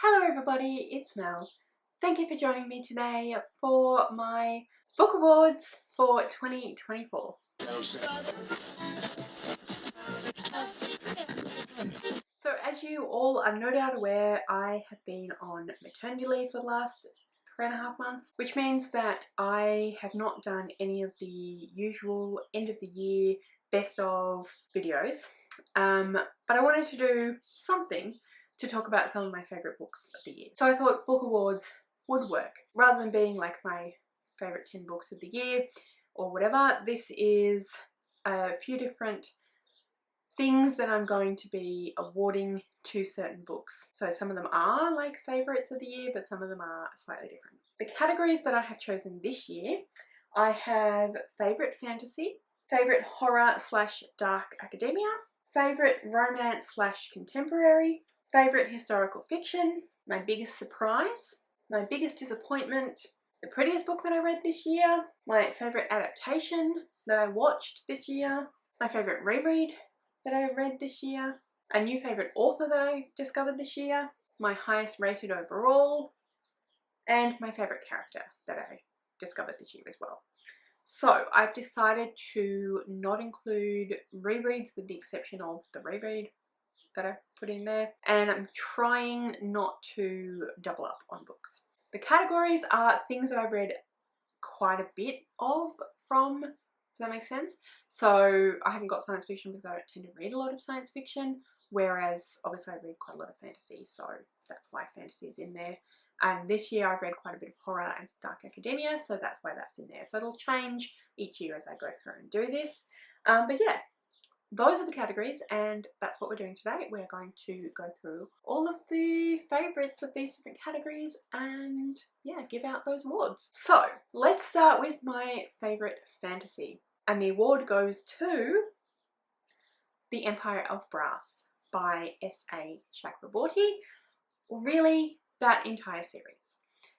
Hello everybody, it's Mel. Thank you for joining me today for my book awards for 2024. So as you all are no doubt aware, I have been on maternity leave for the last 3.5 months, which means that I have not done any of the usual end of the year best of videos, but I wanted to do something to talk about some of my favourite books of the year. So I thought book awards would work. Rather than being like my favourite 10 books of the year or whatever, this is a few different things that I'm going to be awarding to certain books. So some of them are like favourites of the year, but some of them are slightly different. The categories that I have chosen this year, I have favourite fantasy, favourite horror / dark academia, favourite romance / contemporary, favourite historical fiction, my biggest surprise, my biggest disappointment, the prettiest book that I read this year, my favourite adaptation that I watched this year, my favourite reread that I read this year, a new favourite author that I discovered this year, my highest rated overall, and my favourite character that I discovered this year as well. So I've decided to not include rereads with the exception of the reread that I've put in there, and I'm trying not to double up on books. The categories are things that I've read quite a bit of from, does that make sense? So I haven't got science fiction because I don't tend to read a lot of science fiction, whereas obviously I read quite a lot of fantasy, so that's why fantasy is in there. And this year I've read quite a bit of horror and dark academia, so that's why that's in there. So it'll change each year as I go through and do this. But yeah, those are the categories, and that's what we're doing today. We're going to go through all of the favourites of these different categories and yeah, give out those awards. So let's start with my favourite fantasy, and the award goes to The Empire of Brass by S.A. Chakraborty. Really, that entire series.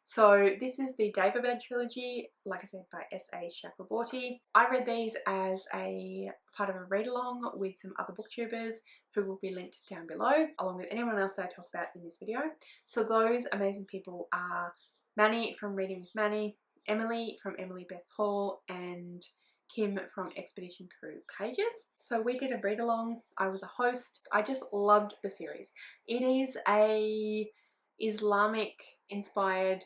So this is the Daevabad trilogy, like I said, by S.A. Chakraborty. I read these as a part of a read-along with some other booktubers who will be linked down below, along with anyone else that I talk about in this video. So those amazing people are Manny from Reading with Manny, Emily from Emily Beth Hall, and Kim from Expedition Through Pages. So we did a read-along. I was a host. I just loved the series. It is a Islamic inspired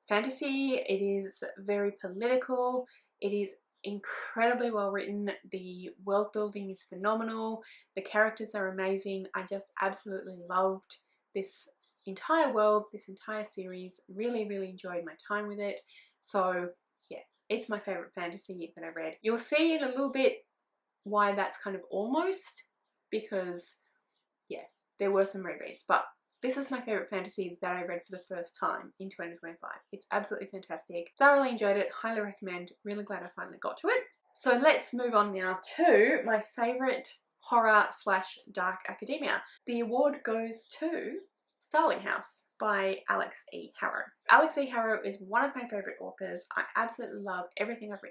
fantasy. It is very political. It is incredibly well written. The world building is phenomenal. The characters are amazing. I just absolutely loved this entire world, this entire series. Really enjoyed my time with it. So yeah, it's my favourite fantasy that I read. You'll see in a little bit why that's kind of almost, because yeah, there were some rereads, but this is my favourite fantasy that I read for the first time in 2025. It's absolutely fantastic. Thoroughly enjoyed it. Highly recommend. Really glad I finally got to it. So let's move on now to my favourite horror / dark academia. The award goes to Starling House by Alex E. Harrow. Alex E. Harrow is one of my favourite authors. I absolutely love everything I've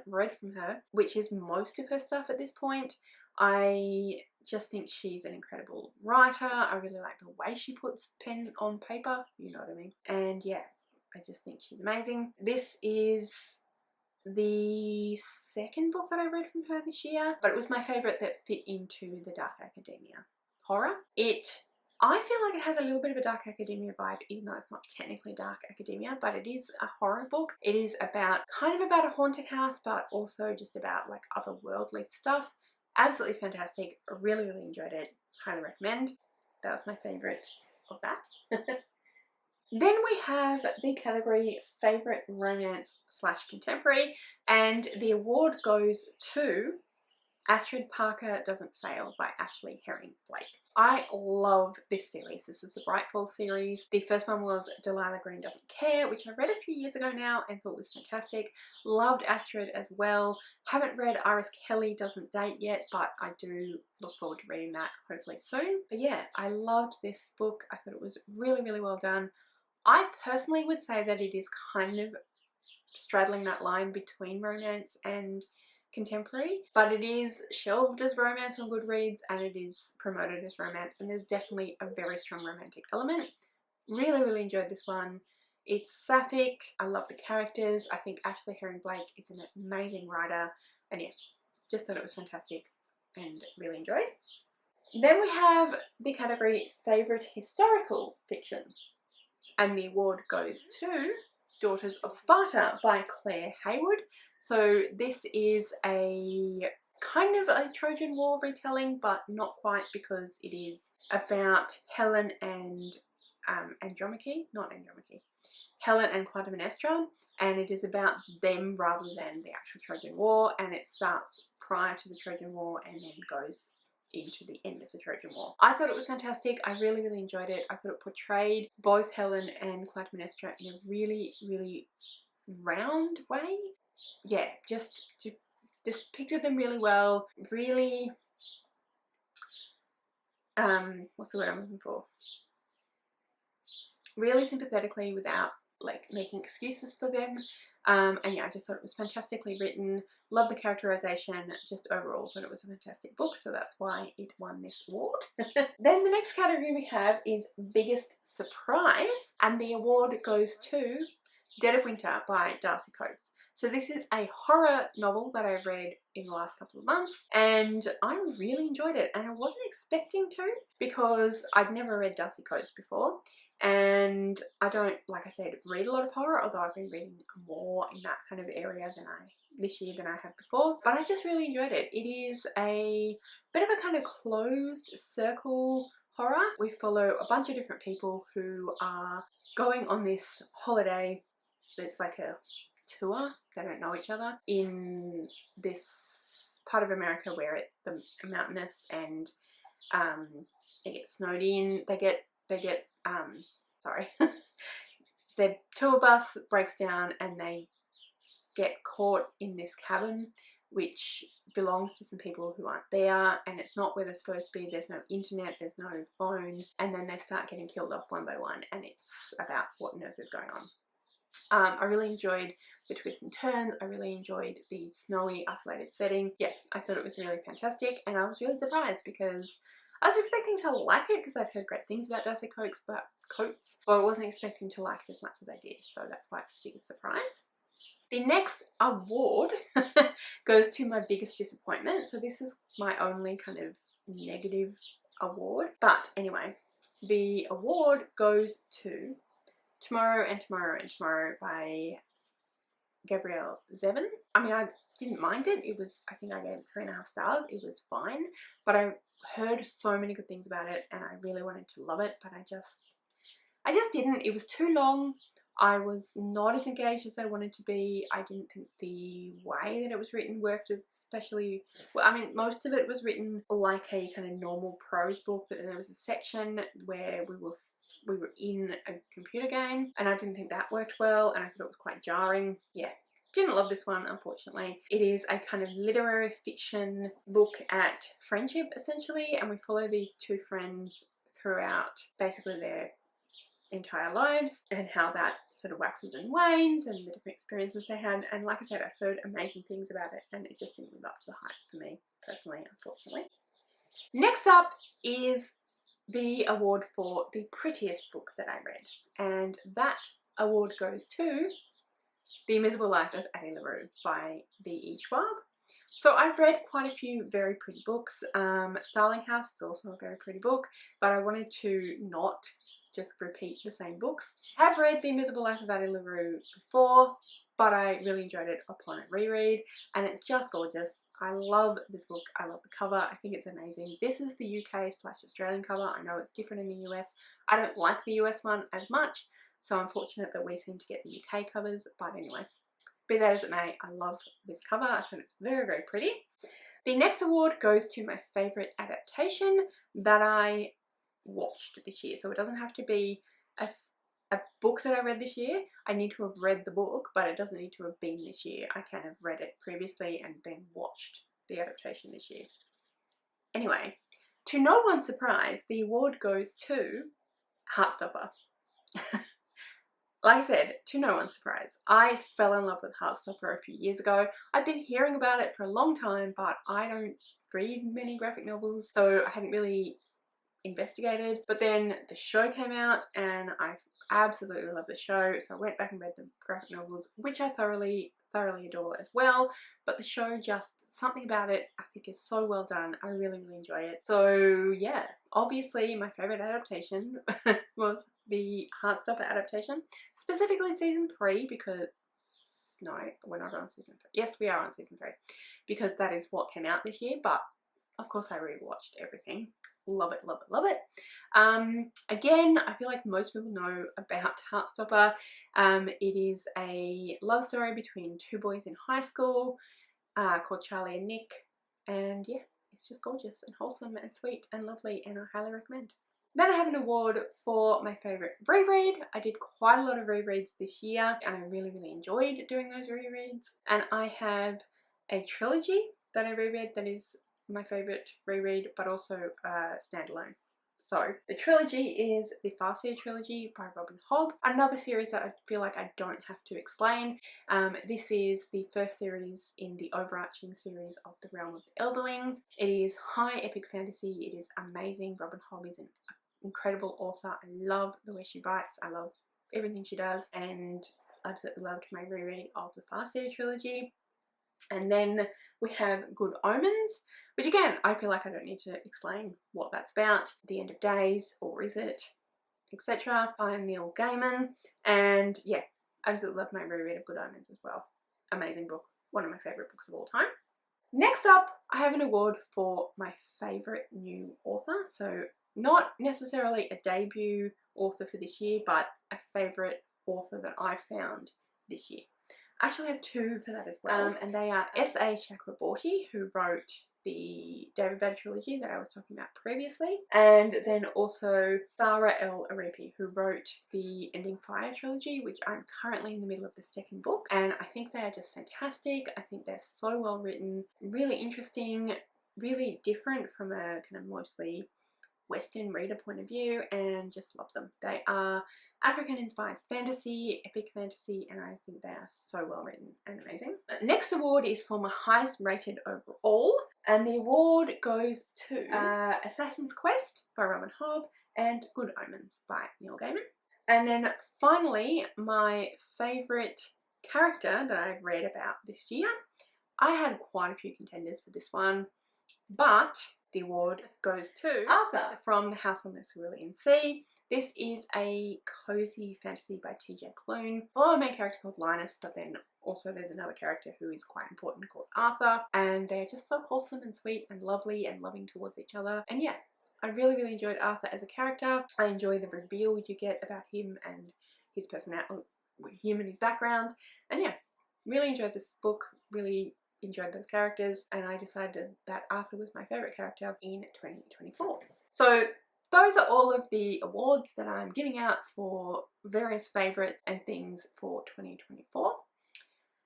read from her, which is most of her stuff at this point. I just think she's an incredible writer. I really like the way she puts pen on paper, you know what I mean. And yeah, I just think she's amazing. This is the second book that I read from her this year, but it was my favourite that fit into the dark academia horror. I feel like it has a little bit of a dark academia vibe, even though it's not technically dark academia, but it is a horror book. It is kind of about a haunted house, but also just about like otherworldly stuff. Absolutely fantastic. Really enjoyed it. Highly recommend. That was my favourite of that. Then we have the category favourite romance / contemporary, and the award goes to Astrid Parker Doesn't Fail by Ashley Herring Blake. I love this series. This is the Brightfall series. The first one was Delilah Green Doesn't Care, which I read a few years ago now and thought was fantastic. Loved Astrid as well. Haven't read Iris Kelly Doesn't Date yet, but I do look forward to reading that hopefully soon. But yeah, I loved this book. I thought it was really well done. I personally would say that it is kind of straddling that line between romance and contemporary, but it is shelved as romance on Goodreads and it is promoted as romance, and there's definitely a very strong romantic element. Really enjoyed this one. It's sapphic. I love the characters. I think Ashley Herring-Blake is an amazing writer, and yeah, just thought it was fantastic and really enjoyed. Then we have the category Favourite Historical Fiction, and the award goes to Daughters of Sparta by Claire Haywood. So this is a kind of a Trojan War retelling, but not quite, because it is about Helen and Helen and Clytemnestra, and it is about them rather than the actual Trojan War, and it starts prior to the Trojan War and then goes into the end of the Trojan War. I thought it was fantastic. I really enjoyed it. I thought it portrayed both Helen and Clytemnestra in a really round way. Yeah, just pictured them really well. Really, what's the word I'm looking for? Really sympathetically without like making excuses for them. And yeah, I just thought it was fantastically written. Love the characterization. Just overall thought it was a fantastic book, so that's why it won this award. Then the next category we have is Biggest Surprise, and the award goes to Dead of Winter by Darcy Coates. So this is a horror novel that I've read in the last couple of months, and I really enjoyed it, and I wasn't expecting to, because I'd never read Darcy Coates before. And I don't, like I said, read a lot of horror, although I've been reading more in that kind of area this year than I have before. But I just really enjoyed it. It is a bit of a kind of closed circle horror. We follow a bunch of different people who are going on this holiday. It's like a tour. They don't know each other in this part of America where it's mountainous, and they get snowed in. Their tour bus breaks down and they get caught in this cabin which belongs to some people who aren't there, and it's not where they're supposed to be. There's no internet, there's no phone, and then they start getting killed off one by one, and it's about what on earth is going on. I really enjoyed the twists and turns. I really enjoyed the snowy, isolated setting. Yeah, I thought it was really fantastic, and I was really surprised because I was expecting to like it because I've heard great things about Darcy Coates, but I wasn't expecting to like it as much as I did, so that's why it's a big surprise. The next award goes to my biggest disappointment. So this is my only kind of negative award. But anyway, the award goes to Tomorrow and Tomorrow and Tomorrow by Gabrielle Zevin. I mean, I didn't mind it. It was, I think I gave it 3.5 stars. It was fine, but I heard so many good things about it and I really wanted to love it, but I just didn't. It was too long. I was not as engaged as I wanted to be. I didn't think the way that it was written worked especially well. I mean, most of it was written like a kind of normal prose book, but there was a section where we were in a computer game, and I didn't think that worked well, and I thought it was quite jarring. Yeah, didn't love this one, unfortunately. It is a kind of literary fiction look at friendship, essentially, and we follow these two friends throughout basically their entire lives and how that sort of waxes and wanes and the different experiences they had. And like I said, I've heard amazing things about it, and it just didn't live up to the hype for me personally, unfortunately. Next up is the award for the prettiest book that I read, and that award goes to The Invisible Life of Addie LaRue by V.E. Schwab. So I've read quite a few very pretty books. Starling House is also a very pretty book, but I wanted to not just repeat the same books. I've read The Invisible Life of Addie LaRue before, but I really enjoyed it upon a reread, and it's just gorgeous. I love this book. I love the cover. I think it's amazing. This is the UK/Australian cover. I know it's different in the US. I don't like the US one as much, so I'm fortunate that we seem to get the UK covers, but anyway. Be that as it may, I love this cover. I think it's very, very pretty. The next award goes to my favourite adaptation that I watched this year. So it doesn't have to be a book that I read this year. I need to have read the book, but it doesn't need to have been this year. I can have read it previously and then watched the adaptation this year. Anyway, to no one's surprise, the award goes to Heartstopper. like I said, to no one's surprise, I fell in love with Heartstopper a few years ago. I've been hearing about it for a long time, but I don't read many graphic novels, so I hadn't really investigated. But then the show came out and I absolutely love the show, so I went back and read the graphic novels, which I thoroughly adore as well. But the show, just something about it I think is so well done. I really enjoy it. So yeah, obviously my favorite adaptation was the Heartstopper adaptation, specifically season 3, because no, we're not on season 3. Yes, we are on season 3, because that is what came out this year. But of course I rewatched everything. Love it, love it, love it. Again, I feel like most people know about Heartstopper. It is a love story between two boys in high school called Charlie and Nick, and yeah, it's just gorgeous and wholesome and sweet and lovely, and I highly recommend. Then I have an award for my favourite reread. I did quite a lot of rereads this year and I really enjoyed doing those rereads, and I have a trilogy that I reread that is my favourite reread, but also standalone. So the trilogy is the Farseer trilogy by Robin Hobb, another series that I feel like I don't have to explain. This is the first series in the overarching series of the Realm of the Elderlings. It is high epic fantasy. It is amazing. Robin Hobb is an incredible author. I love the way she writes. I love everything she does, and absolutely loved my reread of the Farseer trilogy. And then we have Good Omens, which again, I feel like I don't need to explain what that's about. The End of Days, or is it, etc. by Neil Gaiman. And yeah, absolutely love my reread of Good Omens as well. Amazing book. One of my favourite books of all time. Next up, I have an award for my favourite new author. So not necessarily a debut author for this year, but a favourite author that I found this year. I actually have two for that as well, and they are S.A. Chakraborty, who wrote the David Bad trilogy that I was talking about previously, and then also Sarah L. Arifi, who wrote the Ending Fire trilogy, which I'm currently in the middle of the second book, and I think they are just fantastic. I think they're so well written, really interesting, really different from a kind of mostly Western reader point of view, and just love them. They are African inspired fantasy, epic fantasy, and I think they are so well written and amazing. Next award is for my highest rated overall, and the award goes to Assassin's Quest by Robin Hobb and Good Omens by Neil Gaiman. And then finally, my favourite character that I've read about this year. I had quite a few contenders for this one, but the award goes to Arthur from The House on the Cerulean Sea. This is a cozy fantasy by T.J. Klune. Follow a main character called Linus, but then also there's another character who is quite important called Arthur, and they're just so wholesome and sweet and lovely and loving towards each other. And yeah, I really enjoyed Arthur as a character. I enjoy the reveal you get about him and his personality, him and his background, and yeah, really enjoyed this book, really enjoyed those characters, and I decided that Arthur was my favourite character in 2024. So those are all of the awards that I'm giving out for various favourites and things for 2024.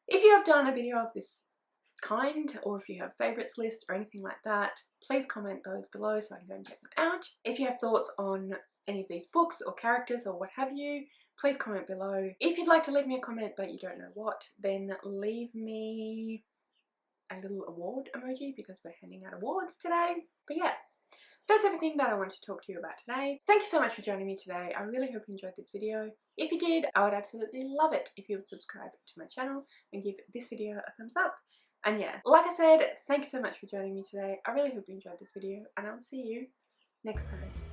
If you have done a video of this kind, or if you have favourites list or anything like that, please comment those below so I can go and check them out. If you have thoughts on any of these books or characters or what have you, please comment below. If you'd like to leave me a comment but you don't know what, then leave me a little award emoji, because we're handing out awards today. But yeah, that's everything that I wanted to talk to you about today. Thank you so much for joining me today. I really hope you enjoyed this video. If you did, I would absolutely love it if you would subscribe to my channel and give this video a thumbs up. And yeah, like I said, thank you so much for joining me today. I really hope you enjoyed this video, and I'll see you next time.